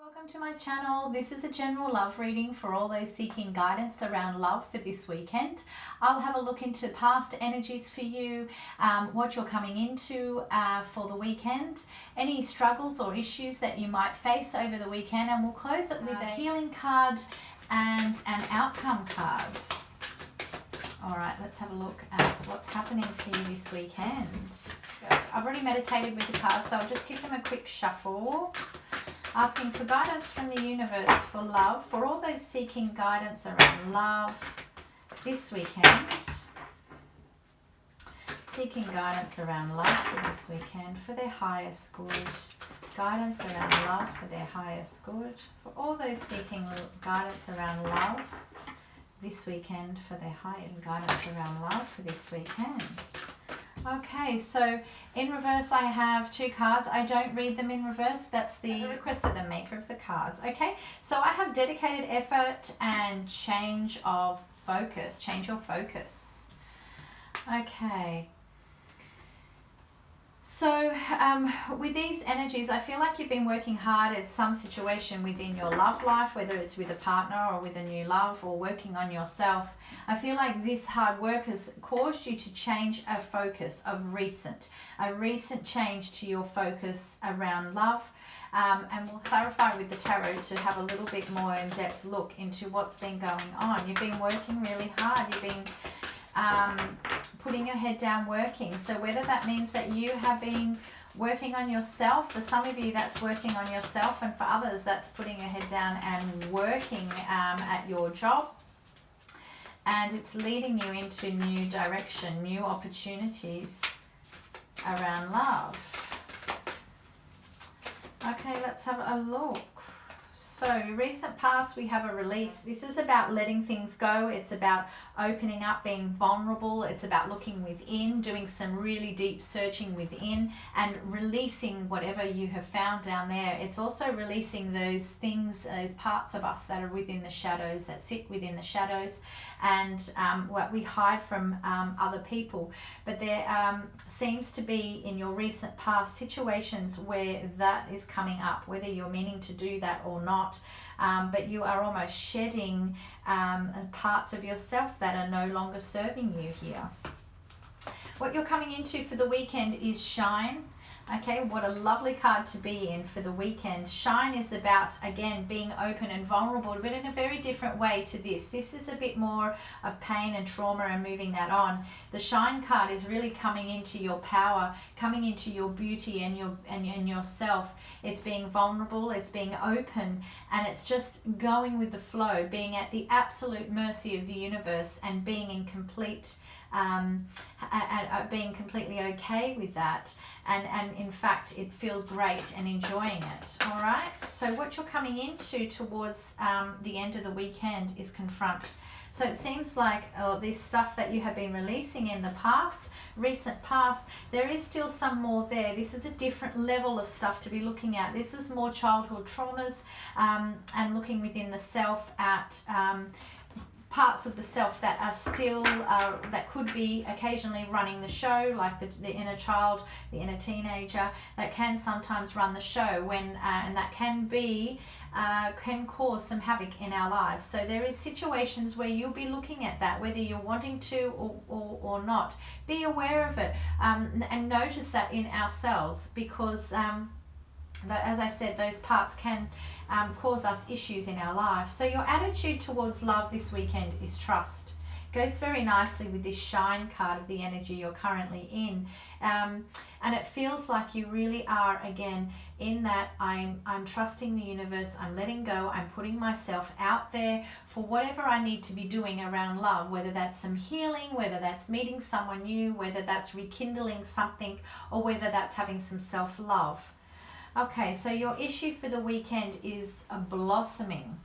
Welcome to my channel. This is a general love reading for all those seeking guidance around love for this weekend. I'll have a look into past energies for you, what you're coming into for the weekend, any struggles or issues that you might face over the weekend, and we'll close it with a healing card and an outcome card. All right, let's have a look at what's happening for you this weekend. I've already meditated with the cards, so I'll just give them a quick shuffle. Asking for guidance from the universe for love, for all those seeking guidance around love this weekend. Seeking guidance around love for this weekend, for their highest good. Guidance around love for their highest good. For all those seeking guidance around love this weekend, for their highest guidance around love for this weekend. Okay, so in reverse I have two cards. I don't read them in reverse. That's the request of the maker of the cards. Okay, so I have dedicated effort and change of focus. Change your focus. Okay. So with these energies, I feel like you've been working hard at some situation within your love life, whether it's with a partner or with a new love or working on yourself. I feel like this hard work has caused you to change a focus of a recent change to your focus around love. And we'll clarify with the tarot to have a little bit more in-depth look into what's been going on. You've been working really hard. You've been putting your head down working. So whether that means that you have been working on yourself, for some of you that's working on yourself, and for others that's putting your head down and working at your job, and it's leading you into new direction, new opportunities around love. Okay, let's have a look. So recent past, we have a release. This is about letting things go. It's about opening up, being vulnerable. It's about looking within, doing some really deep searching within and releasing whatever you have found down there. It's also releasing those things, those parts of us that are within the shadows, that sit within the shadows, and what we hide from other people. But there seems to be in your recent past situations where that is coming up, whether you're meaning to do that or not. But you are almost shedding parts of yourself that are no longer serving you here. What you're coming into for the weekend is Shine. Okay, what a lovely card to be in for the weekend. Shine is about, again, being open and vulnerable, but in a very different way to this. This is a bit more of pain and trauma and moving that on. The Shine card is really coming into your power, coming into your beauty and yourself. It's being vulnerable, it's being open, and it's just going with the flow, being at the absolute mercy of the universe and being in complete being completely okay with that, and in fact it feels great and enjoying it. All right, so what you're coming into towards the end of the weekend is Confront. So it seems like this stuff that you have been releasing in the past, recent past, there is still some more there. This is a different level of stuff to be looking at. This is more childhood traumas, and looking within the self at parts of the self that are still that could be occasionally running the show, like the inner child, the inner teenager that can sometimes run the show when and that can cause some havoc in our lives. So there is situations where you'll be looking at that, whether you're wanting to or not. Be aware of it, and notice that in ourselves, because as I said, those parts can cause us issues in our life. So your attitude towards love this weekend is trust. Goes very nicely with this Shine card of the energy you're currently in, and it feels like you really are, again, in that I'm trusting the universe, I'm letting go, I'm putting myself out there for whatever I need to be doing around love, whether that's some healing, whether that's meeting someone new, whether that's rekindling something, or whether that's having some self-love. Okay, so your issue for the weekend is a blossoming,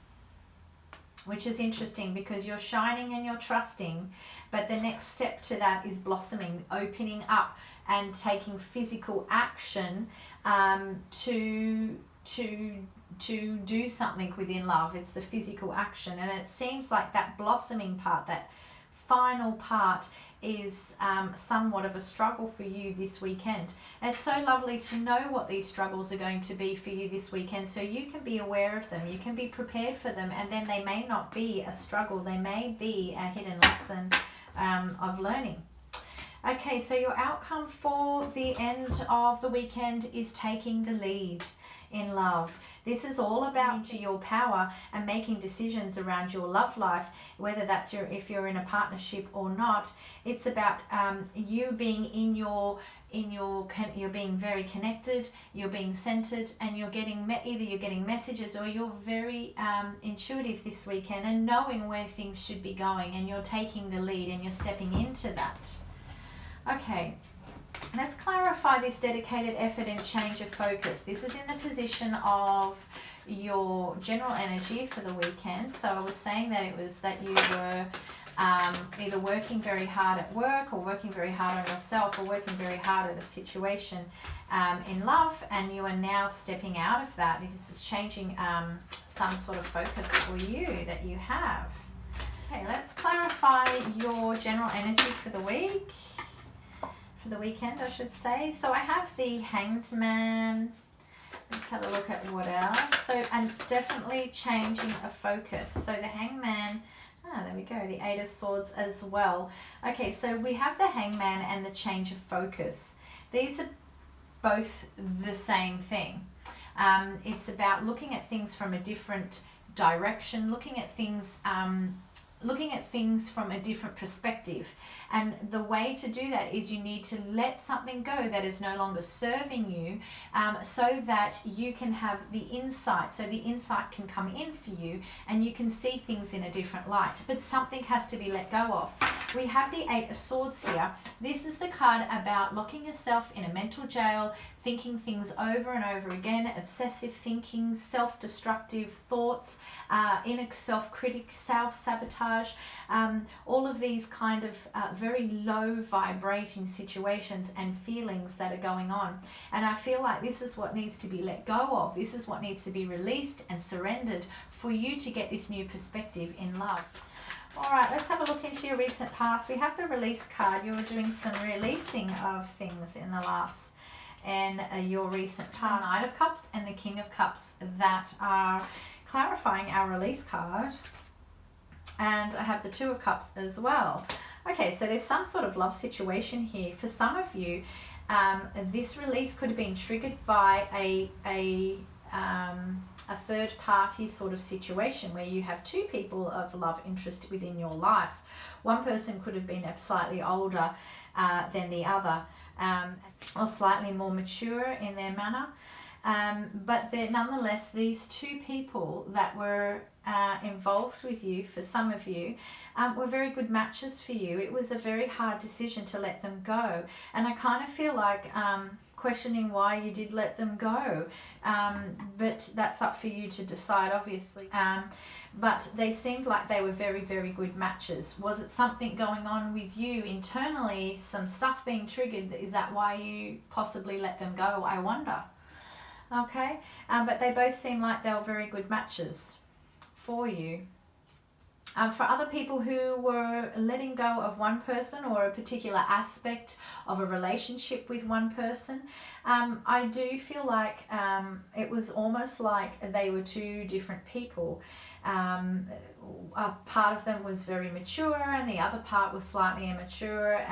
which is interesting because you're shining and you're trusting, but the next step to that is blossoming, opening up and taking physical action to do something within love. It's the physical action, and it seems like that blossoming part, that final part is somewhat of a struggle for you this weekend. It's so lovely to know what these struggles are going to be for you this weekend, so you can be aware of them, you can be prepared for them, and then they may not be a struggle, they may be a hidden lesson of learning. Okay, so your outcome for the end of the weekend is taking the lead in love. This is all about into your power and making decisions around your love life, whether that's if you're in a partnership or not. It's about you being you're being very connected, you're being centered, and you're getting either you're getting messages or you're very intuitive this weekend and knowing where things should be going, and you're taking the lead and you're stepping into that. Okay, let's clarify this dedicated effort and change of focus. This is in the position of your general energy for the weekend. So I was saying that it was that you were either working very hard at work or working very hard on yourself or working very hard at a situation in love, and you are now stepping out of that. This is changing some sort of focus for you that you have. Okay, let's clarify your general energy for the week. For the weekend, I should say. So I have the Hanged Man. Let's have a look at what else. So, and definitely changing a focus. So the Hangman, there we go, the Eight of Swords as well. Okay, so we have the Hangman and the change of focus. These are both the same thing. It's about looking at things from a different direction, looking at things from a different perspective. And the way to do that is you need to let something go that is no longer serving you, so that you can have the insight, so the insight can come in for you and you can see things in a different light. But something has to be let go of. We have the Eight of Swords here. This is the card about locking yourself in a mental jail, thinking things over and over again, obsessive thinking, self-destructive thoughts, inner self-critic, self-sabotage, all of these kind of very low vibrating situations and feelings that are going on. And I feel like this is what needs to be let go of. This is what needs to be released and surrendered for you to get this new perspective in love. All right, let's have a look into your recent past. We have the Release card. You were doing some releasing of things in the last and your recent past. The Knight of Cups and the King of Cups that are clarifying our Release card. And I have the Two of Cups as well. Okay, so there's some sort of love situation here. For some of you, this release could have been triggered by a third party sort of situation where you have two people of love interest within your life. One person could have been slightly older than the other, or slightly more mature in their manner. But nonetheless, these two people that were involved with you, for some of you, were very good matches for you. It was a very hard decision to let them go. And I kind of feel like questioning why you did let them go. But that's up for you to decide, obviously. But they seemed like they were very, very good matches. Was it something going on with you internally, some stuff being triggered? Is that why you possibly let them go? I wonder. Okay, but they both seem like they were very good matches for you. For other people who were letting go of one person or a particular aspect of a relationship with one person, I do feel like it was almost like they were two different people. A part of them was very mature and the other part was slightly immature,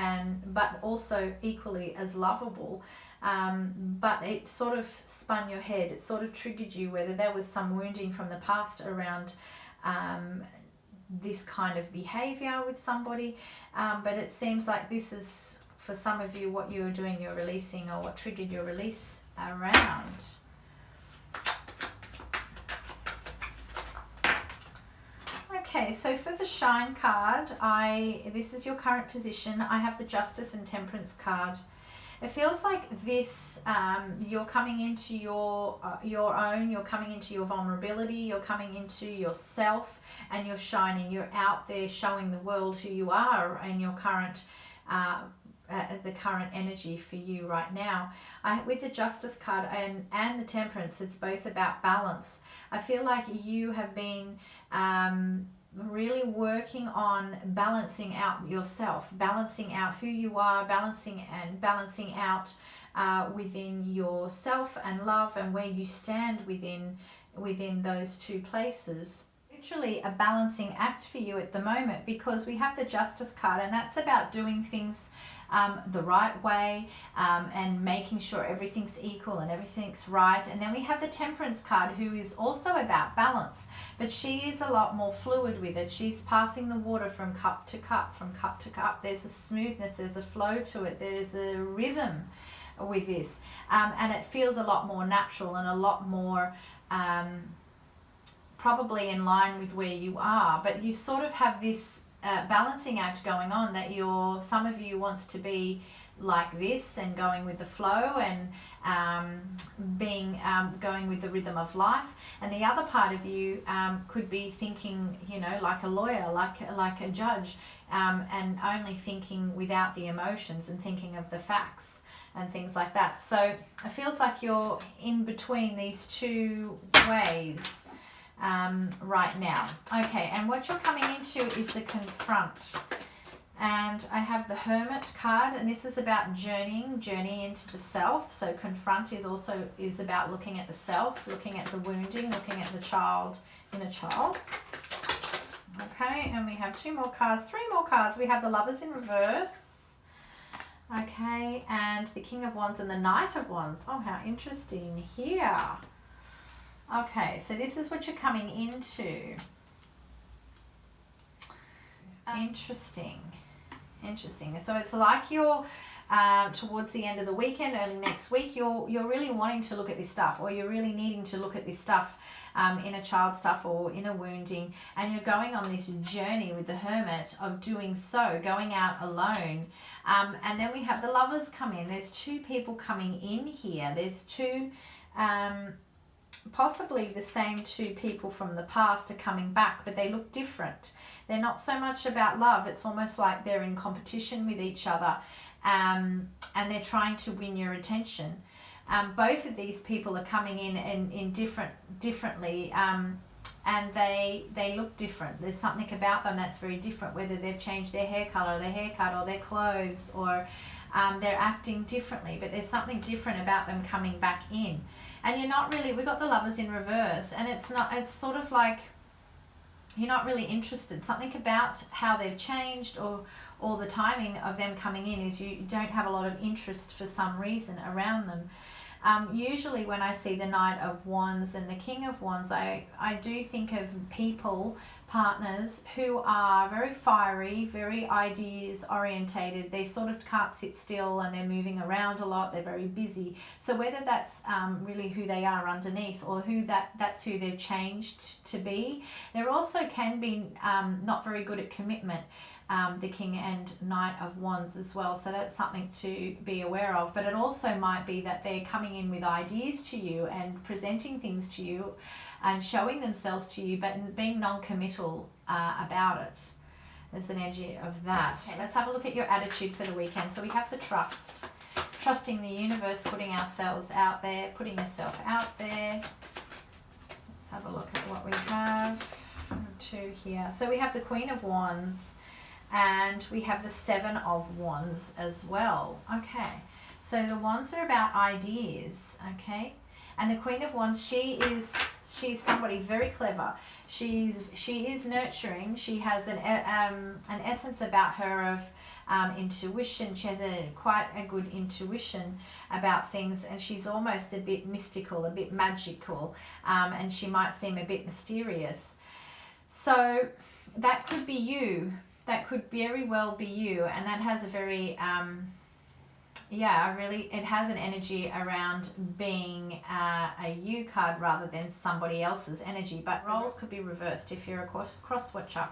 but also equally as lovable. But it sort of spun your head, it sort of triggered you, whether there was some wounding from the past around this kind of behavior with somebody, but it seems like this is, for some of you, what you're doing, you're releasing, or what triggered your release around. Okay, so for the Shine card, this is your current position. I have the Justice and Temperance card. It feels like this, you're coming into your own, you're coming into your vulnerability, you're coming into yourself, and you're shining. You're out there showing the world who you are and your current, the current energy for you right now. With the Justice card and the Temperance, it's both about balance. I feel like you have been really working on balancing out yourself, balancing out who you are, balancing out within yourself and love, and where you stand within those two places. Literally a balancing act for you at the moment, because we have the Justice card, and that's about doing things the right way, and making sure everything's equal and everything's right. And then we have the Temperance card, who is also about balance, but she is a lot more fluid with it. She's passing the water from cup to cup, from cup to cup. There's a smoothness, there's a flow to it, there's a rhythm with this, and it feels a lot more natural and a lot more probably in line with where you are. But you sort of have this balancing act going on, that some of you wants to be like this and going with the flow and going with the rhythm of life, and the other part of you could be thinking, like a lawyer, like a judge, and only thinking without the emotions and thinking of the facts and things like that. So it feels like you're in between these two ways right now. Okay, and what you're coming into is the Confront. And I have the Hermit card, and this is about journey into the self. So Confront is about looking at the self, looking at the wounding, looking at the inner child. Okay, and we have three more cards. We have the Lovers in reverse. Okay, and the King of Wands and the Knight of Wands. Oh, how interesting here. Okay, so this is what you're coming into. Interesting. So it's like you're towards the end of the weekend, early next week, you're really wanting to look at this stuff, or you're really needing to look at this stuff, inner child stuff or inner wounding, and you're going on this journey with the Hermit of doing so, going out alone. And then we have the Lovers come in. There's two people coming in here. There's two possibly the same two people from the past are coming back, but they look different. They're not so much about love. It's almost like they're in competition with each other, and they're trying to win your attention. Both of these people are coming in differently, and they look different. There's something about them that's very different, whether they've changed their hair color, their haircut, or their clothes, or they're acting differently, but there's something different about them coming back in. And you're not really, we've got the Lovers in reverse, and it's sort of like you're not really interested. Something about how they've changed, or the timing of them coming in, is you don't have a lot of interest for some reason around them. Usually when I see the Knight of Wands and the King of Wands, I do think of people, partners, who are very fiery, very ideas orientated. They sort of can't sit still, and they're moving around a lot. They're very busy. So whether that's really who they are underneath, or that's who they've changed to be. There also can be not very good at commitment. The King and Knight of Wands as well. So that's something to be aware of. But it also might be that they're coming in with ideas to you and presenting things to you and showing themselves to you, but being non-committal about it. There's an energy of that. Okay, let's have a look at your attitude for the weekend. So we have the Trust. Trusting the universe, putting ourselves out there, putting yourself out there. Let's have a look at what we have. Two here. So we have the Queen of Wands, and we have the Seven of Wands as well. Okay, so the Wands are about ideas, okay? And the Queen of Wands, she's somebody very clever. She is nurturing. She has an essence about her of intuition. She has quite a good intuition about things, and she's almost a bit mystical, a bit magical, and she might seem a bit mysterious. So that could be you. That could very well be you, and that has a very it has an energy around being a you card rather than somebody else's energy, but roles could be reversed if you're a cross watcher.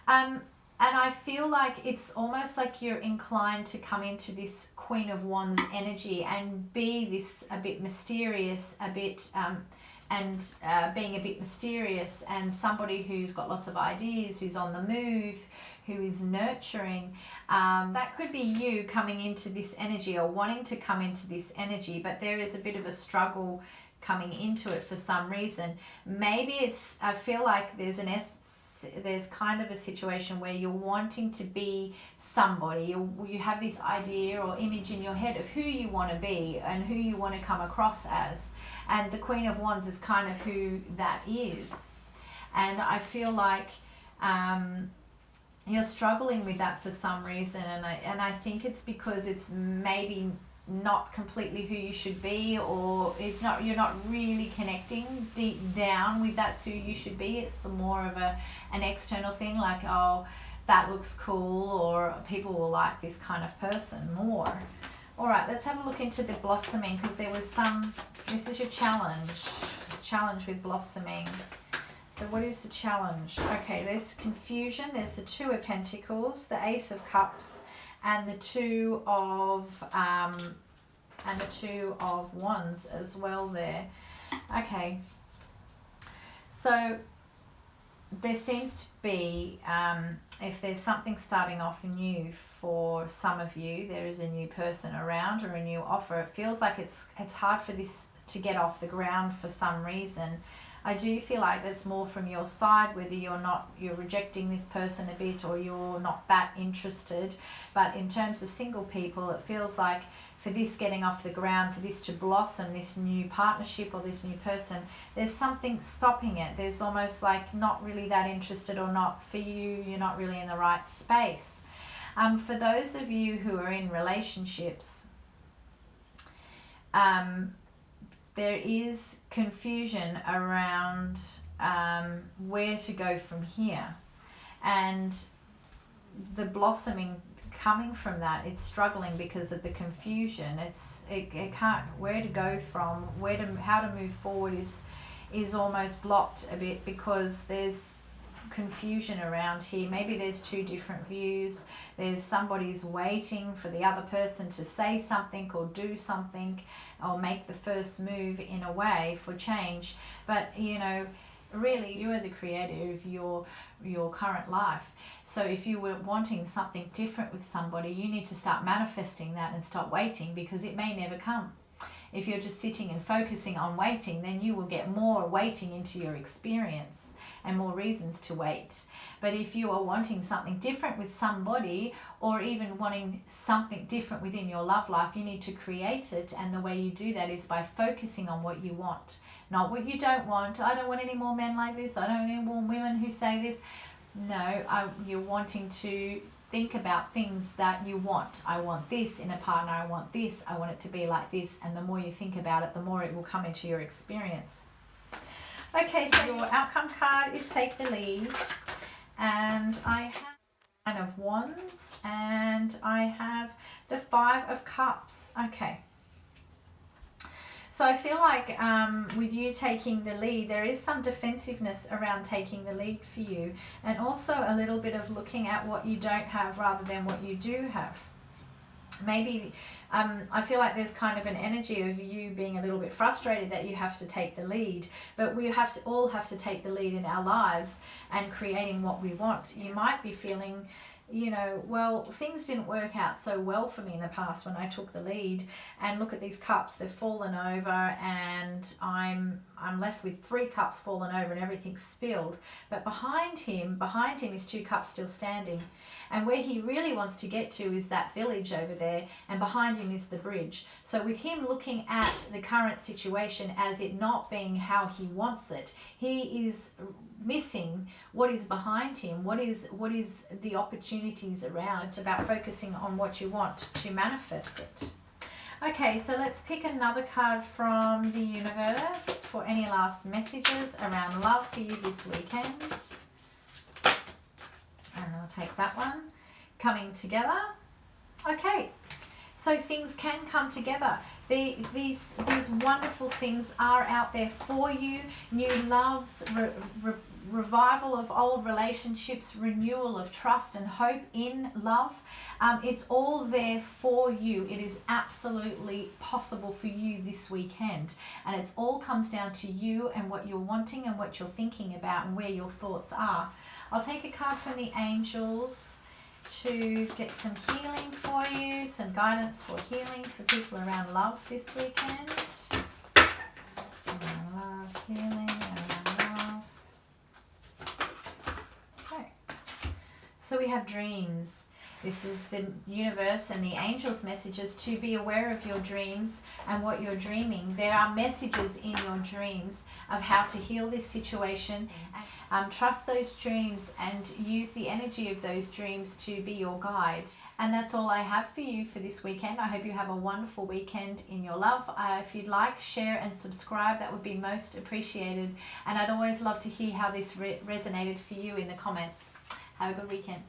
And I feel like it's almost like you're inclined to come into this Queen of Wands energy and be this a bit mysterious, a bit being a bit mysterious, and somebody who's got lots of ideas, who's on the move, who is nurturing. That could be you coming into this energy, or wanting to come into this energy, but there is a bit of a struggle coming into it for some reason. Maybe I feel like there's an there's kind of a situation where you're wanting to be somebody. You have this idea or image in your head of who you want to be and who you want to come across as. And the Queen of Wands is kind of who that is. And I feel like you're struggling with that for some reason, and I think it's because it's maybe not completely who you should be, or you're not really connecting deep down with that's who you should be. It's more of an external thing, like, oh, that looks cool, or people will like this kind of person more. All right, let's have a look into the blossoming, because there was this is your challenge with blossoming. So what is the challenge? Okay, there's confusion. There's the Two of Pentacles, the Ace of Cups, and the Two of Wands as well there. Okay, so there seems to be, if there's something starting off new for some of you, there is a new person around or a new offer. It feels like it's hard for this to get off the ground for some reason. I do feel like that's more from your side, whether you're rejecting this person a bit or you're not that interested. But in terms of single people, it feels like for this getting off the ground, for this to blossom, this new partnership or this new person, there's something stopping it. There's almost like not really that interested, or not for you, you're not really in the right space. For those of you who are in relationships, there is confusion around where to go from here, and the blossoming coming from that, it's struggling because of the confusion. It can't, where to go from, how to move forward is almost blocked a bit because there's confusion around here. Maybe there's two different views. There's somebody's waiting for the other person to say something or do something or make the first move in a way for change. But really, you are the creator of your current life. So if you were wanting something different with somebody, you need to start manifesting that and stop waiting, because it may never come. If you're just sitting and focusing on waiting, then you will get more waiting into your experience and more reasons to wait. But if you are wanting something different with somebody, or even wanting something different within your love life, you need to create it. And the way you do that is by focusing on what you want, not what you don't want. I don't want any more men like this. I don't want any more women who say this. No, you're wanting to think about things that you want. I want this in a partner. I want this. I want it to be like this. And the more you think about it, the more it will come into your experience. Okay, so your outcome card is Take the Lead. And I have Nine of Wands. And I have the Five of Cups. Okay. So I feel like with you taking the lead, there is some defensiveness around taking the lead for you, and also a little bit of looking at what you don't have rather than what you do have. Maybe I feel like there's kind of an energy of you being a little bit frustrated that you have to take the lead, but we all have to take the lead in our lives and creating what we want. You might be feeling, well, things didn't work out so well for me in the past when I took the lead, and look at these cups, they've fallen over, and I'm left with 3 cups fallen over and everything's spilled. But behind him is 2 cups still standing, and where he really wants to get to is that village over there, and behind him is the bridge. So with him looking at the current situation as it not being how he wants it, he is missing what is behind him, what is the opportunities around. It's about focusing on what you want to manifest it. Okay, so let's pick another card from the universe for any last messages around love for you this weekend. And I'll take that one. Coming together. Okay, so things can come together. These wonderful things are out there for you. New loves, revival of old relationships, renewal of trust and hope in love. It's all there for you. It is absolutely possible for you this weekend. And it all comes down to you and what you're wanting and what you're thinking about and where your thoughts are. I'll take a card from the angels to get some healing for you, some guidance for healing for people around love this weekend. Around love, healing, around love. Also, we have dreams. This is the universe and the angels' messages to be aware of your dreams and what you're dreaming. There are messages in your dreams of how to heal this situation. Trust those dreams and use the energy of those dreams to be your guide. And that's all I have for you for this weekend. I hope you have a wonderful weekend in your love. If you'd like, share and subscribe, that would be most appreciated. And I'd always love to hear how this resonated for you in the comments. Have a good weekend.